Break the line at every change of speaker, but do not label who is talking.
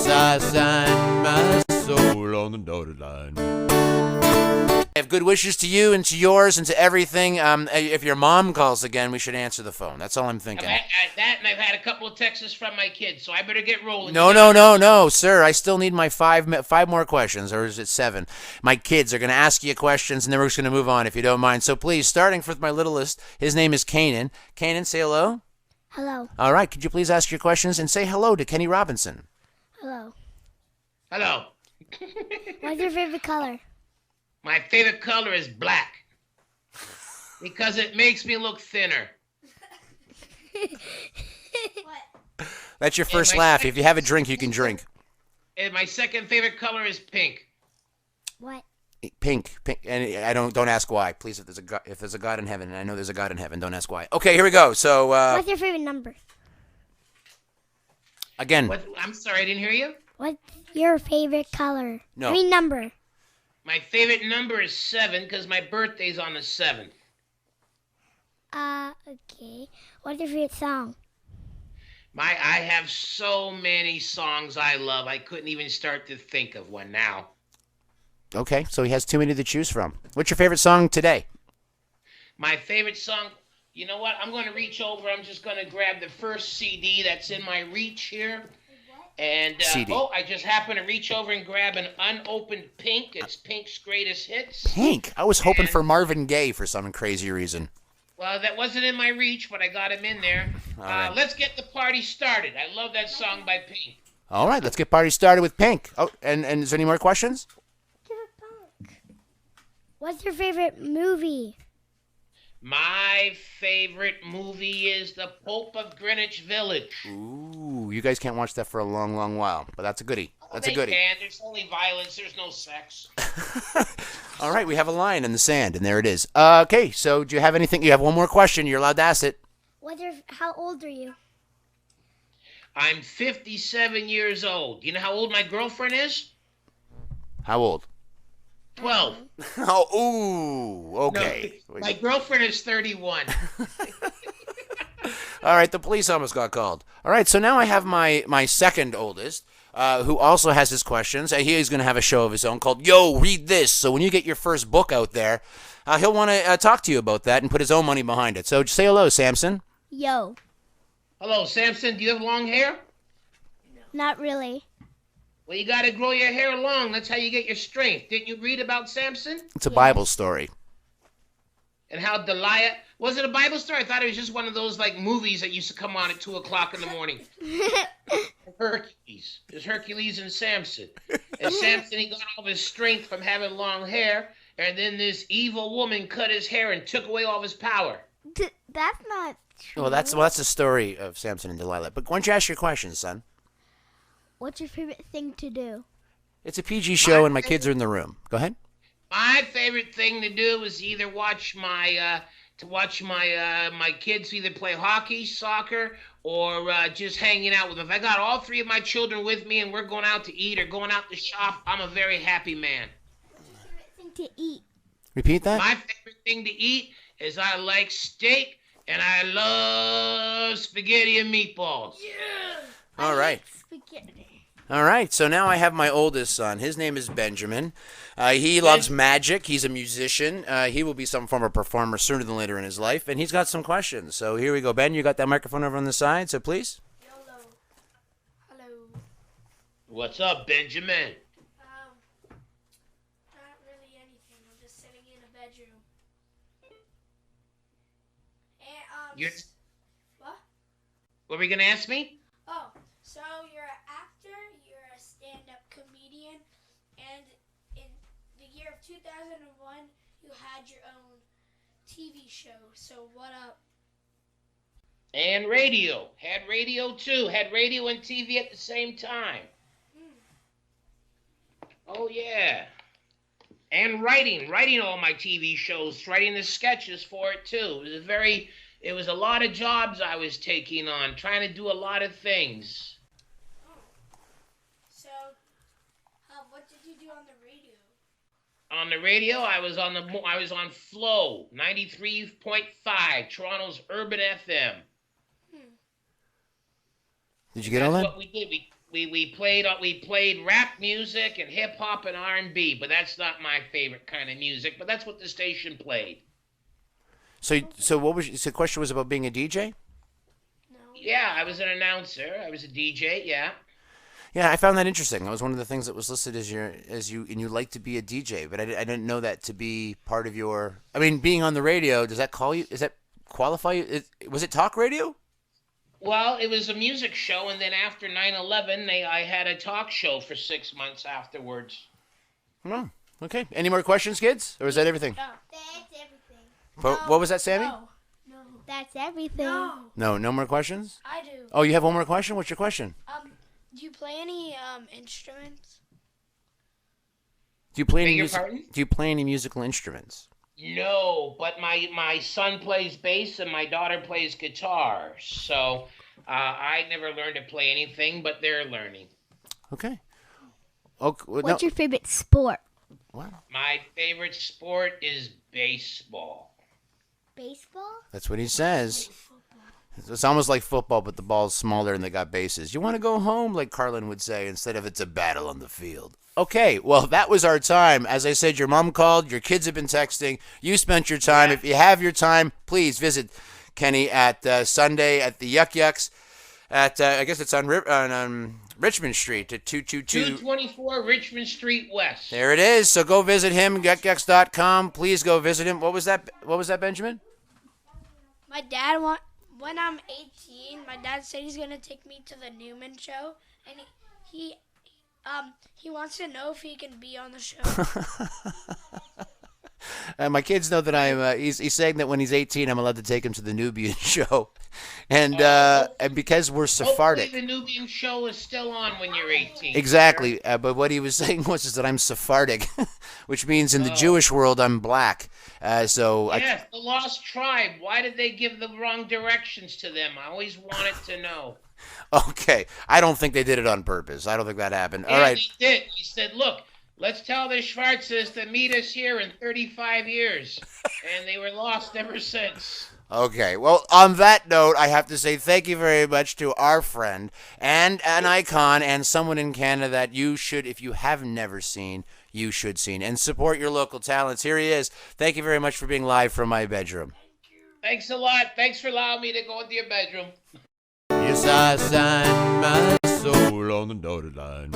Yes, I signed my soul on the dotted line. I have good wishes to you and to yours and to everything. If your mom calls again, we should answer the phone. That's all I'm thinking.
And I've had a couple of texts from my kids, so I better get rolling.
No, sir. I still need my five more questions, or is it 7? My kids are going to ask you questions, and then we're just going to move on, if you don't mind. So please, starting with my littlest, his name is Kanan. Kanan, say hello.
Hello.
All right. Could you please ask your questions and say hello to Kenny Robinson?
Hello.
Hello.
What's your favorite color?
My favorite color is black because it makes me look thinner.
What?
That's your first laugh. If you have a drink, you can drink.
And my second favorite color is pink.
What?
Pink, and I don't ask why, please. If there's a God in heaven, and I know there's a God in heaven, don't ask why. Okay, here we go. So,
what's your favorite number?
Again.
I'm sorry, I didn't hear you.
What's your favorite color?
No.
I mean number.
My favorite number is 7 because my birthday's on the 7th.
Okay. What's your favorite song?
I have so many songs I love. I couldn't even start to think of one now.
Okay, so he has too many to choose from. What's your favorite song today?
My favorite song, you know what? I'm going to reach over. I'm just going to grab the first CD that's in my reach here. And,
CD.
I just happened to reach over and grab an unopened Pink. It's Pink's greatest hits.
Pink? I was hoping for Marvin Gaye for some crazy reason.
Well, that wasn't in my reach, but I got him in there. Right. Let's get the party started. I love that song by Pink.
All right, let's get party started with Pink. Oh, and is there any more questions?
Give it back. What's your favorite movie?
My favorite movie is The Pope of Greenwich Village.
Ooh, you guys can't watch that for a long, long while, but that's a goodie. That's a goodie.
They can. There's only violence. There's no sex.
All right, we have a line in the sand, and there it is. Okay, so do you have anything? You have one more question. You're allowed to ask it.
How old are you?
I'm 57 years old. You know how old my girlfriend is?
How old?
12.
Oh, ooh, okay.
No, my girlfriend is 31.
All right, the police almost got called. All right, so now I have my second oldest, who also has his questions. He is going to have a show of his own called Yo, Read This. So when you get your first book out there, he'll want to talk to you about that and put his own money behind it. So say hello, Samson.
Yo.
Hello, Samson. Do you have long hair?
Not really.
Well, you got to grow your hair long. That's how you get your strength. Didn't you read about Samson?
It's a Bible story.
And how Delilah... Was it a Bible story? I thought it was just one of those, like, movies that used to come on at 2 o'clock in the morning. Hercules. There's Hercules and Samson. And Samson, he got all his strength from having long hair, and then this evil woman cut his hair and took away all of his power.
That's not true.
Well, that's the story of Samson and Delilah. But why don't you ask your questions, son?
What's your favorite thing to do?
It's a PG show, and my kids are in the room. Go ahead.
My favorite thing to do is either watch my kids either play hockey, soccer, or just hanging out with them. If I got all 3 of my children with me and we're going out to eat or going out to shop, I'm a very happy man.
What's your favorite thing to eat?
Repeat that.
My favorite thing to eat is I like steak and I love spaghetti and meatballs.
Yeah.
All right.
Spaghetti.
All right, so now I have my oldest son. His name is Benjamin. He loves magic. He's a musician. He will be some form of performer sooner than later in his life, and he's got some questions. So here we go. Ben, you got that microphone over on the side, so please.
Hello. Hello.
What's up, Benjamin?
Not really anything. I'm just sitting in a bedroom. And,
What were you going to ask me?
Oh, so you're an actor, you're a stand-up comedian, and in the year of 2001, you had your own TV show. So what up?
And radio. Had radio, too. Had radio and TV at the same time. Oh, yeah. And writing all my TV shows, writing the sketches for it, too. It was a lot of jobs I was taking on, trying to do a lot of things.
So, what did you do on the radio?
On the radio, I was on Flow 93.5, Toronto's Urban FM.
Did you get all that?
That's what we did. we played rap music and hip hop and R&B, but that's not my favorite kind of music. But that's what the station played.
So what was so the question was about being a DJ?
No.
Yeah, I was an announcer. I was a DJ. Yeah.
Yeah, I found that interesting. That was one of the things that was listed as you like to be a DJ, but I didn't know that to be part of your. I mean, being on the radio, does that call you? Does that qualify you? Was it talk radio?
Well, it was a music show, and then after 9/11, I had a talk show for 6 months afterwards.
Oh, okay. Any more questions, kids, or is that everything?
No.
That's everything.
What was that, Sammy?
No. No.
That's everything.
No.
No more questions.
I do.
Oh, you have one more question. What's your question?
Do you play any instruments?
Do you play
Beg
any
your
music?
pardon?
Do you play any musical instruments?
No, but my son plays bass and my daughter plays guitar. So I never learned to play anything, but they're learning.
Okay. Okay. Well,
What's
no.
your favorite sport?
Wow.
My favorite sport is baseball.
Baseball?
That's what he says. It's almost like football, but the ball's smaller and they got bases. You want to go home, like Carlin would say, instead of it's a battle on the field. Okay, well, that was our time. As I said, your mom called, your kids have been texting, you spent your time.
Yeah.
If you have your time, please visit Kenny at Sunday at the Yuck Yucks at, I guess it's on Richmond Street at 222.
224 Richmond Street West.
There it is. So go visit him, yuckyucks.com. Please go visit him. What was that, Benjamin?
My dad when I'm 18, my dad said he's gonna take me to the Newman show, and he wants to know if he can be on the show.
My kids know that I'm. He's saying that when he's 18, I'm allowed to take him to the Nubian show, and because we're Sephardic.
Hopefully the Nubian show is still on when you're 18.
Exactly, but what he was saying was is that I'm Sephardic, which means in the Jewish world I'm black.
Yes, the lost tribe. Why did they give the wrong directions to them? I always wanted to know.
Okay, I don't think they did it on purpose. I don't think that happened. All right.
He did. He said, look, let's tell the Schwarzes to meet us here in 35 years. And they were lost ever since.
Okay, well, on that note, I have to say thank you very much to our friend and an icon and someone in Canada that you should, if you have never seen, you should see. And support your local talents. Here he is. Thank you very much for being live from my bedroom.
Thanks a lot. Thanks for allowing me to go into your bedroom.
Yes, I signed my soul on the dotted line.